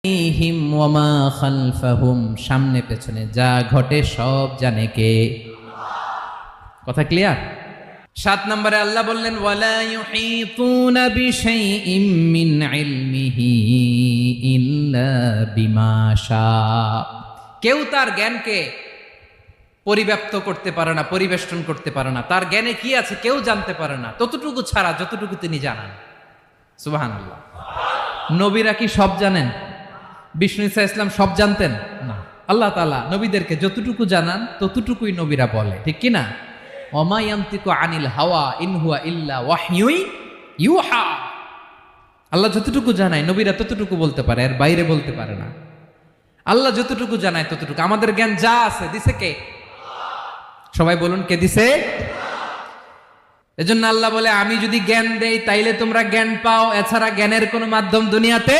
হিম ওয়ামা খালফাহুম, সামনে পেছনে যা ঘটে সব জানে কে? কথা ক্লিয়ার? 7 নম্বরে আল্লাহ বললেন ওয়ালা ইউহিতুনা বিশাইইম মিন ইলমিহি ইল্লা বিমা শা। কেউ তার জ্ঞানকে পরিব্যাপ্ত করতে পারে না, পরিবেষ্টন করতে পারে না। তার জ্ঞানে কি আছে কেউ জানতে পারে না, ততটুকু ছাড়া যতটুকু তিনি জানান। সুবহানাল্লাহ। নবীরা কি সব জানেন? বিষ্ণু ঈসা ইসলাম সব জানতেন না। আল্লাহ তাআলা নবীদেরকে যতটুকু জানান ততটুকুই নবীরা বলে, ঠিক কি না? ওমা ইয়ানতিকু আনিল হাওয়া ইন হুয়া ইল্লা ওয়াহয়ুন ইউহা। আল্লাহ যতটুকু জানায় নবীরা ততটুকু বলতে পারে, এর বাইরে বলতে পারে না। আল্লাহ যতটুকু জানায় ততটুকু। আমাদের জ্ঞান যা আছে দিছে কে? সবাই বলুন, কে দিছে? এজন্য আল্লাহ বলে আমি যদি জ্ঞান দেই তাইলে তোমরা জ্ঞান পাও, এছাড়া জ্ঞানের কোনো মাধ্যম দুনিয়াতে